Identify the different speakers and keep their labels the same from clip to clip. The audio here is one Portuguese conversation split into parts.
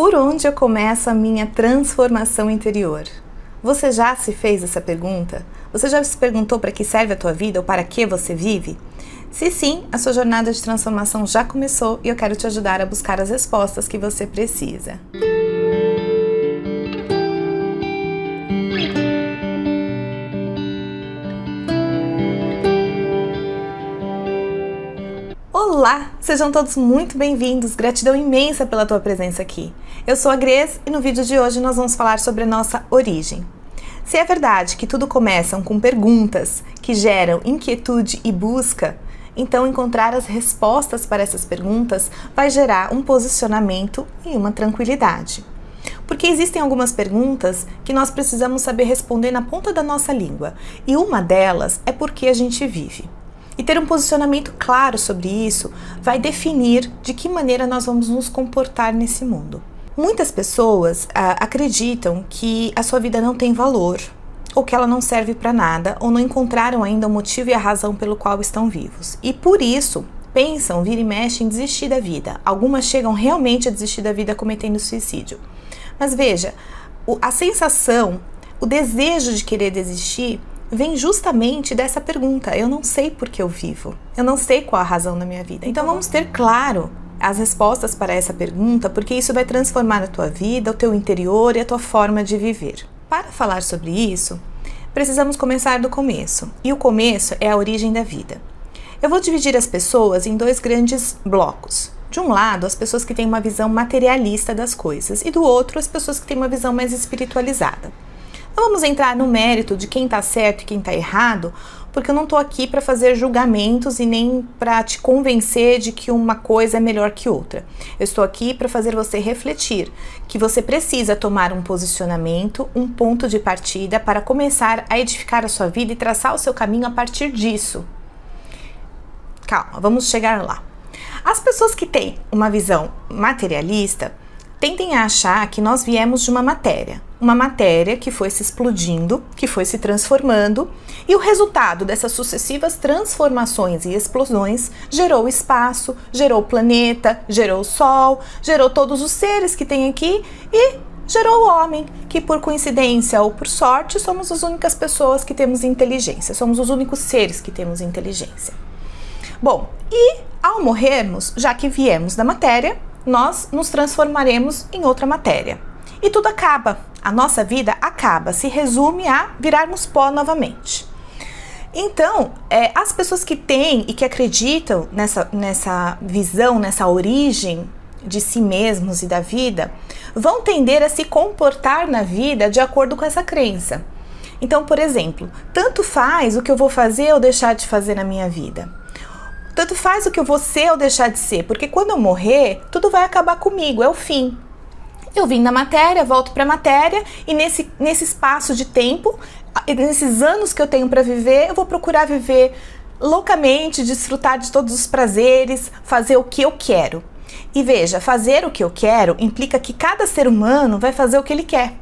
Speaker 1: Por onde eu começo a minha transformação interior? Você já se fez essa pergunta? Você já se perguntou para que serve a tua vida ou para que você vive? Se sim, a sua jornada de transformação já começou e eu quero te ajudar a buscar as respostas que você precisa. Olá! Sejam todos muito bem-vindos, gratidão imensa pela tua presença aqui. Eu sou a Grace e no vídeo de hoje nós vamos falar sobre a nossa origem. Se é verdade que tudo começa com perguntas que geram inquietude e busca, então encontrar as respostas para essas perguntas vai gerar um posicionamento e uma tranquilidade. Porque existem algumas perguntas que nós precisamos saber responder na ponta da nossa língua, e uma delas é por que a gente vive. E ter um posicionamento claro sobre isso vai definir de que maneira nós vamos nos comportar nesse mundo. Muitas pessoas acreditam que a sua vida não tem valor, ou que ela não serve para nada, ou não encontraram ainda o motivo e a razão pelo qual estão vivos. E por isso, pensam, vira e mexe em desistir da vida. Algumas chegam realmente a desistir da vida cometendo suicídio. Mas veja, a sensação, o desejo de querer desistir vem justamente dessa pergunta: eu não sei por que eu vivo, eu não sei qual a razão da minha vida. Então vamos ter claro as respostas para essa pergunta, porque isso vai transformar a tua vida, o teu interior e a tua forma de viver. Para falar sobre isso, precisamos começar do começo, e o começo é a origem da vida. Eu vou dividir as pessoas em dois grandes blocos. De um lado, as pessoas que têm uma visão materialista das coisas, e do outro, as pessoas que têm uma visão mais espiritualizada. Não vamos entrar no mérito de quem está certo e quem está errado, porque eu não estou aqui para fazer julgamentos e nem para te convencer de que uma coisa é melhor que outra. Eu estou aqui para fazer você refletir que você precisa tomar um posicionamento, um ponto de partida para começar a edificar a sua vida e traçar o seu caminho a partir disso. Calma, vamos chegar lá. As pessoas que têm uma visão materialista tendem a achar que nós viemos de uma matéria que foi se explodindo, que foi se transformando, e o resultado dessas sucessivas transformações e explosões gerou o espaço, gerou o planeta, gerou o Sol, gerou todos os seres que tem aqui e gerou o homem, que por coincidência ou por sorte somos as únicas pessoas que temos inteligência, somos os únicos seres que temos inteligência. Bom, e ao morrermos, já que viemos da matéria, nós nos transformaremos em outra matéria. E tudo acaba, a nossa vida acaba, se resume a virarmos pó novamente. Então, as pessoas que têm e que acreditam nessa visão, nessa origem de si mesmos e da vida, vão tender a se comportar na vida de acordo com essa crença. Então, por exemplo, tanto faz o que eu vou fazer ou deixar de fazer na minha vida. Tanto faz o que eu vou ser ou deixar de ser, porque quando eu morrer, tudo vai acabar comigo, é o fim. Eu vim da matéria, volto para a matéria e nesse espaço de tempo, nesses anos que eu tenho para viver, eu vou procurar viver loucamente, desfrutar de todos os prazeres, fazer o que eu quero. E veja, fazer o que eu quero implica que cada ser humano vai fazer o que ele quer.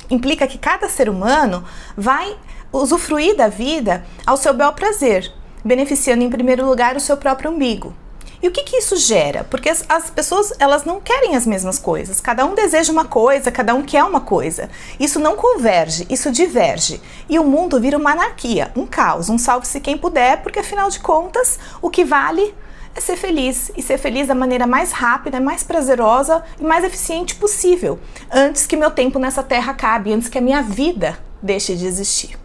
Speaker 1: Implica que cada ser humano vai usufruir da vida ao seu bel prazer, beneficiando em primeiro lugar o seu próprio umbigo. E o que isso gera? Porque as pessoas, elas não querem as mesmas coisas. Cada um deseja uma coisa, cada um quer uma coisa. Isso não converge, isso diverge. E o mundo vira uma anarquia, um caos, um salve-se quem puder, porque afinal de contas, o que vale é ser feliz. E ser feliz da maneira mais rápida, mais prazerosa e mais eficiente possível. Antes que meu tempo nessa terra acabe, antes que a minha vida deixe de existir.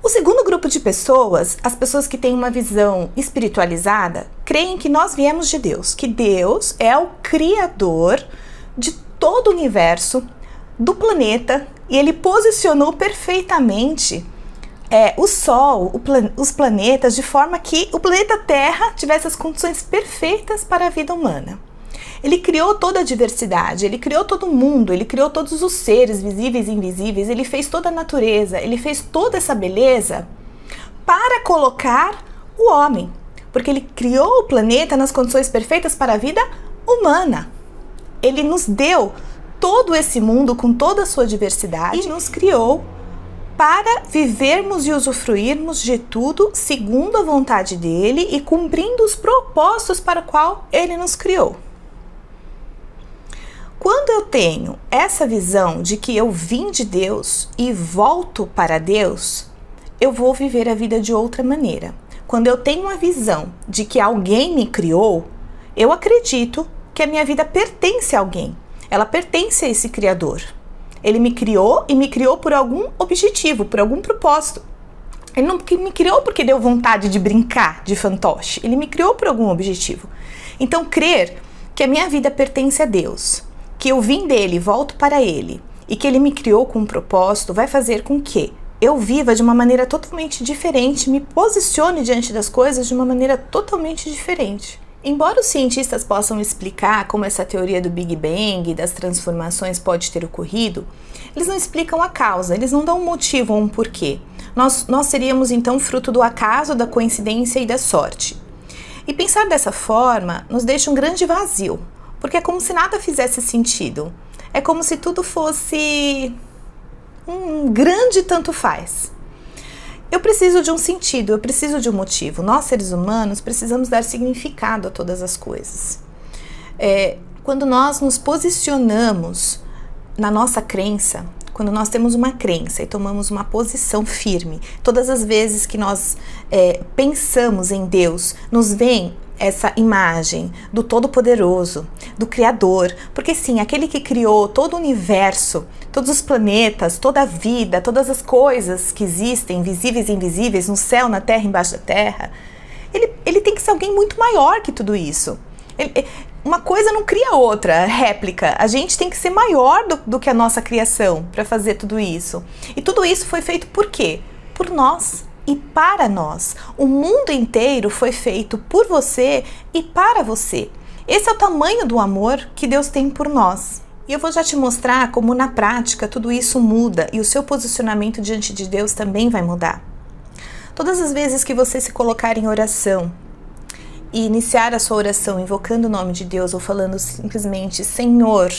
Speaker 1: O segundo grupo de pessoas, as pessoas que têm uma visão espiritualizada, creem que nós viemos de Deus, que Deus é o criador de todo o universo, do planeta, e ele posicionou perfeitamente o Sol, os planetas, de forma que o planeta Terra tivesse as condições perfeitas para a vida humana. Ele criou toda a diversidade, ele criou todo o mundo, ele criou todos os seres visíveis e invisíveis, ele fez toda a natureza, ele fez toda essa beleza para colocar o homem, porque ele criou o planeta nas condições perfeitas para a vida humana. Ele nos deu todo esse mundo com toda a sua diversidade e nos criou para vivermos e usufruirmos de tudo segundo a vontade dele e cumprindo os propósitos para o qual ele nos criou. quando eu tenho essa visão de que eu vim de Deus e volto para Deus, eu vou viver a vida de outra maneira. Quando eu tenho a visão de que alguém me criou, eu acredito que a minha vida pertence a alguém. Ela pertence a esse Criador. Ele me criou e me criou por algum objetivo, por algum propósito. Ele não me criou porque deu vontade de brincar de fantoche. Ele me criou por algum objetivo. Então, crer que a minha vida pertence a Deus, que eu vim dele e volto para ele, e que ele me criou com um propósito, vai fazer com que eu viva de uma maneira totalmente diferente, me posicione diante das coisas de uma maneira totalmente diferente. Embora os cientistas possam explicar como essa teoria do Big Bang e das transformações pode ter ocorrido, eles não explicam a causa, eles não dão um motivo ou um porquê. Nós seríamos então fruto do acaso, da coincidência e da sorte. E pensar dessa forma nos deixa um grande vazio, porque é como se nada fizesse sentido. É como se tudo fosse um grande tanto faz. Eu preciso de um sentido, eu preciso de um motivo. Nós, seres humanos, precisamos dar significado a todas as coisas. Quando nós nos posicionamos na nossa crença, quando nós temos uma crença e tomamos uma posição firme, todas as vezes que nós pensamos em Deus, nos vem essa imagem do Todo-Poderoso, do Criador, porque sim, aquele que criou todo o universo, todos os planetas, toda a vida, todas as coisas que existem, visíveis e invisíveis, no céu, na terra, embaixo da terra, ele tem que ser alguém muito maior que tudo isso. Uma coisa não cria outra, réplica. A gente tem que ser maior do que a nossa criação para fazer tudo isso. E tudo isso foi feito por quê? Por nós e para nós. O mundo inteiro foi feito por você e para você. Esse é o tamanho do amor que Deus tem por nós. E eu vou já te mostrar como na prática tudo isso muda e o seu posicionamento diante de Deus também vai mudar. Todas as vezes que você se colocar em oração e iniciar a sua oração invocando o nome de Deus ou falando simplesmente Senhor,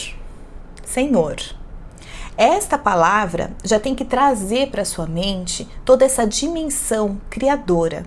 Speaker 1: Senhor, esta palavra já tem que trazer para sua mente toda essa dimensão criadora,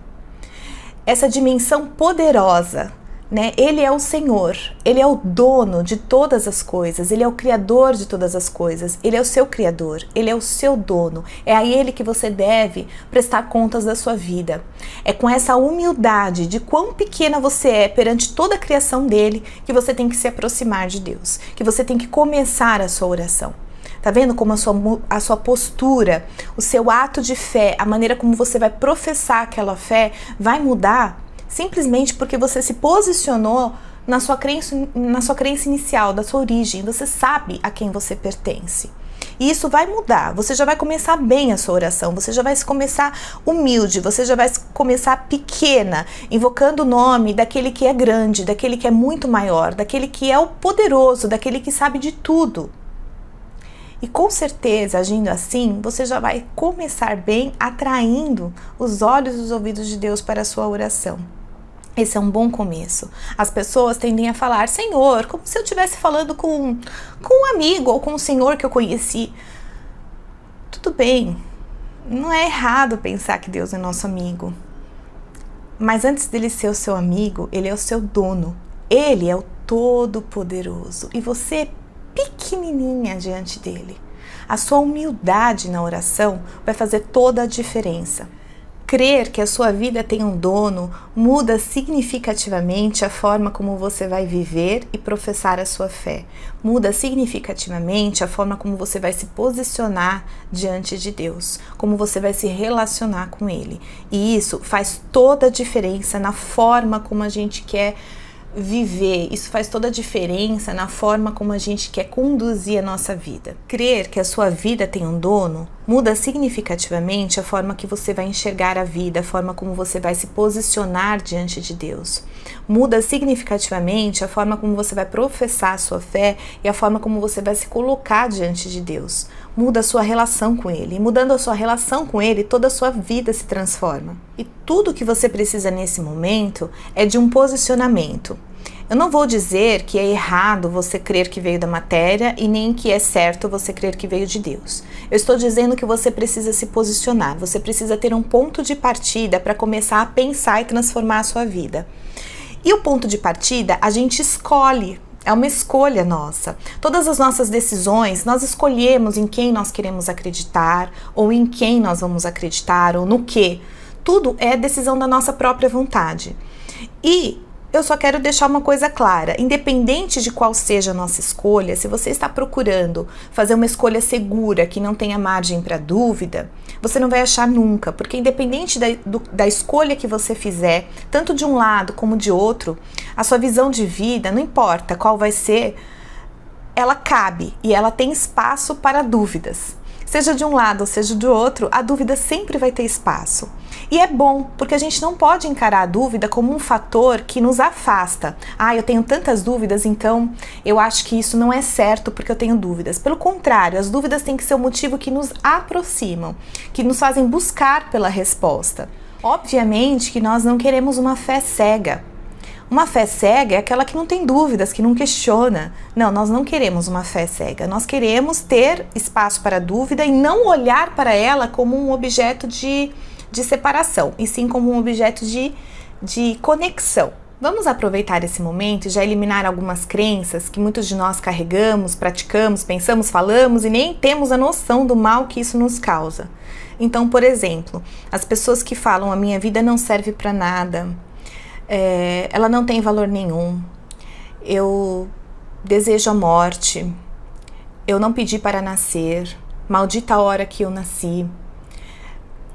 Speaker 1: essa dimensão poderosa, né? Ele é o Senhor, Ele é o dono de todas as coisas, Ele é o Criador de todas as coisas, Ele é o seu Criador, Ele é o seu dono, é a Ele que você deve prestar contas da sua vida. É com essa humildade de quão pequena você é perante toda a criação dEle que você tem que se aproximar de Deus, que você tem que começar a sua oração. Tá vendo como a sua postura, o seu ato de fé, a maneira como você vai professar aquela fé vai mudar? Simplesmente porque você se posicionou na sua crença inicial, da sua origem. Você sabe a quem você pertence. E isso vai mudar. Você já vai começar bem a sua oração. Você já vai começar humilde. Você já vai começar pequena, invocando o nome daquele que é grande, daquele que é muito maior, daquele que é o poderoso, daquele que sabe de tudo. E com certeza, agindo assim, você já vai começar bem atraindo os olhos e os ouvidos de Deus para a sua oração. Esse é um bom começo. As pessoas tendem a falar Senhor, como se eu estivesse falando com um amigo ou com um senhor que eu conheci. Tudo bem, não é errado pensar que Deus é nosso amigo. Mas antes dele ser o seu amigo, ele é o seu dono. Ele é o Todo-Poderoso e você é pequenininha diante dele. A sua humildade na oração vai fazer toda a diferença. Crer que a sua vida tem um dono muda significativamente a forma como você vai viver e professar a sua fé. Muda significativamente a forma como você vai se posicionar diante de Deus, como você vai se relacionar com Ele. E isso faz toda a diferença na forma como a gente quer viver, isso faz toda a diferença na forma como a gente quer conduzir a nossa vida. Crer que a sua vida tem um dono muda significativamente a forma que você vai enxergar a vida, a forma como você vai se posicionar diante de Deus. Muda significativamente a forma como você vai professar a sua fé e a forma como você vai se colocar diante de Deus. Muda a sua relação com Ele. E mudando a sua relação com Ele, toda a sua vida se transforma. E tudo que você precisa nesse momento é de um posicionamento. Eu não vou dizer que é errado você crer que veio da matéria e nem que é certo você crer que veio de Deus. Eu estou dizendo que você precisa se posicionar, você precisa ter um ponto de partida para começar a pensar e transformar a sua vida. E o ponto de partida a gente escolhe É uma escolha nossa. Todas as nossas decisões, nós escolhemos em quem nós queremos acreditar, ou em quem nós vamos acreditar, ou no quê. Tudo é decisão da nossa própria vontade. E eu só quero deixar uma coisa clara, independente de qual seja a nossa escolha, se você está procurando fazer uma escolha segura, que não tenha margem para dúvida, você não vai achar nunca, porque independente da escolha que você fizer, tanto de um lado como de outro, a sua visão de vida, não importa qual vai ser, ela cabe e ela tem espaço para dúvidas. Seja de um lado ou seja do outro, a dúvida sempre vai ter espaço. E é bom, porque a gente não pode encarar a dúvida como um fator que nos afasta. Eu tenho tantas dúvidas, então eu acho que isso não é certo porque eu tenho dúvidas. Pelo contrário, as dúvidas têm que ser o motivo que nos aproximam, que nos fazem buscar pela resposta. Obviamente que nós não queremos uma fé cega. Uma fé cega é aquela que não tem dúvidas, que não questiona. Não, nós não queremos uma fé cega. Nós queremos ter espaço para a dúvida e não olhar para ela como um objeto de separação, e sim como um objeto de conexão. Vamos aproveitar esse momento e já eliminar algumas crenças que muitos de nós carregamos, praticamos, pensamos, falamos e nem temos a noção do mal que isso nos causa. Então, por exemplo, as pessoas que falam: a minha vida não serve para nada, ela não tem valor nenhum, eu desejo a morte, eu não pedi para nascer, maldita a hora que eu nasci,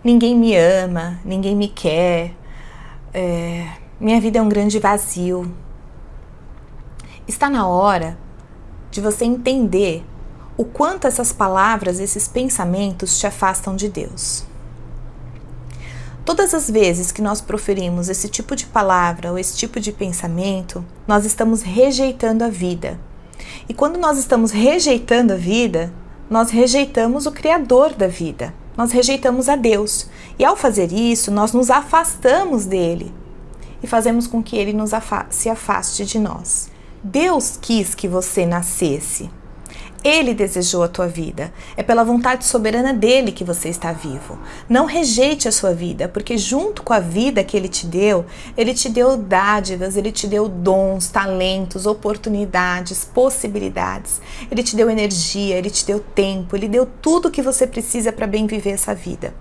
Speaker 1: ninguém me ama, ninguém me quer, minha vida é um grande vazio. Está na hora de você entender o quanto essas palavras, esses pensamentos te afastam de Deus. Todas as vezes que nós proferimos esse tipo de palavra ou esse tipo de pensamento, nós estamos rejeitando a vida. E quando nós estamos rejeitando a vida, nós rejeitamos o Criador da vida. Nós rejeitamos a Deus. E ao fazer isso, nós nos afastamos dele e fazemos com que ele se afaste de nós. Deus quis que você nascesse. Ele desejou a tua vida. É pela vontade soberana dele que você está vivo. Não rejeite a sua vida, porque junto com a vida que ele te deu dádivas, ele te deu dons, talentos, oportunidades, possibilidades. Ele te deu energia, ele te deu tempo, ele deu tudo o que você precisa para bem viver essa vida.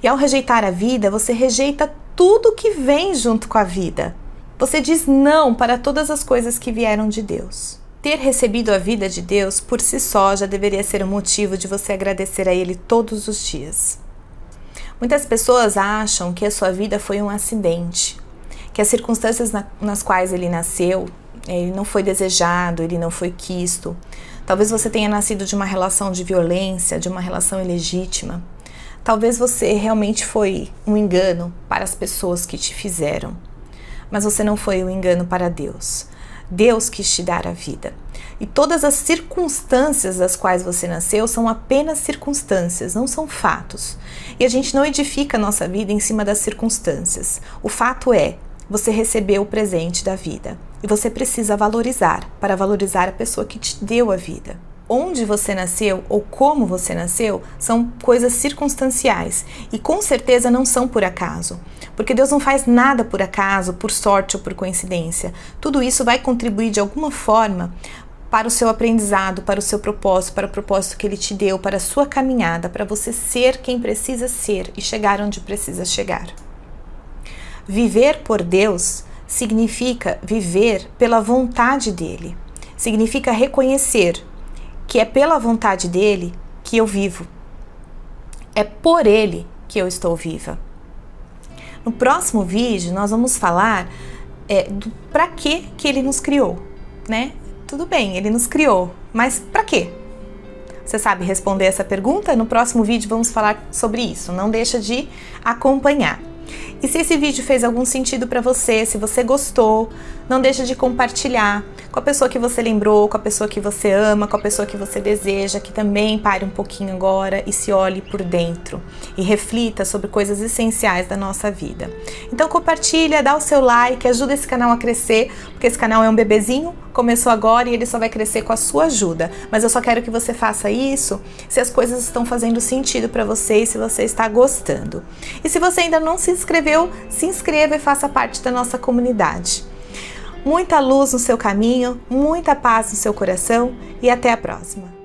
Speaker 1: E ao rejeitar a vida, você rejeita tudo que vem junto com a vida. Você diz não para todas as coisas que vieram de Deus. Ter recebido a vida de Deus por si só já deveria ser um motivo de você agradecer a Ele todos os dias. Muitas pessoas acham que a sua vida foi um acidente, que as circunstâncias nas quais ele nasceu, ele não foi desejado, ele não foi quisto. Talvez você tenha nascido de uma relação de violência, de uma relação ilegítima. Talvez você realmente foi um engano para as pessoas que te fizeram, mas você não foi um engano para Deus. Deus quis te dar a vida. E todas as circunstâncias das quais você nasceu são apenas circunstâncias, não são fatos. E a gente não edifica a nossa vida em cima das circunstâncias. O fato é, você recebeu o presente da vida. E você precisa valorizar, para valorizar a pessoa que te deu a vida. Onde você nasceu ou como você nasceu são coisas circunstanciais e com certeza não são por acaso, porque Deus não faz nada por acaso, por sorte ou por coincidência. Tudo isso vai contribuir de alguma forma para o seu aprendizado, para o seu propósito, para o propósito que Ele te deu, para a sua caminhada, para você ser quem precisa ser e chegar onde precisa chegar. Viver por Deus significa viver pela vontade dEle, significa reconhecer que é pela vontade dele que eu vivo. É por ele que eu estou viva. No próximo vídeo nós vamos falar do para que ele nos criou, né? Tudo bem, ele nos criou, mas para quê? Você sabe responder essa pergunta? No próximo vídeo vamos falar sobre isso. Não deixa de acompanhar. E se esse vídeo fez algum sentido para você, se você gostou, não deixa de compartilhar com a pessoa que você lembrou, com a pessoa que você ama, com a pessoa que você deseja, que também pare um pouquinho agora e se olhe por dentro e reflita sobre coisas essenciais da nossa vida. Então compartilha, dá o seu like, ajuda esse canal a crescer, porque esse canal é um bebezinho, começou agora e ele só vai crescer com a sua ajuda. Mas eu só quero que você faça isso se as coisas estão fazendo sentido para você e se você está gostando. E se você ainda não se inscreveu, se inscreva e faça parte da nossa comunidade. Muita luz no seu caminho, muita paz no seu coração e até a próxima!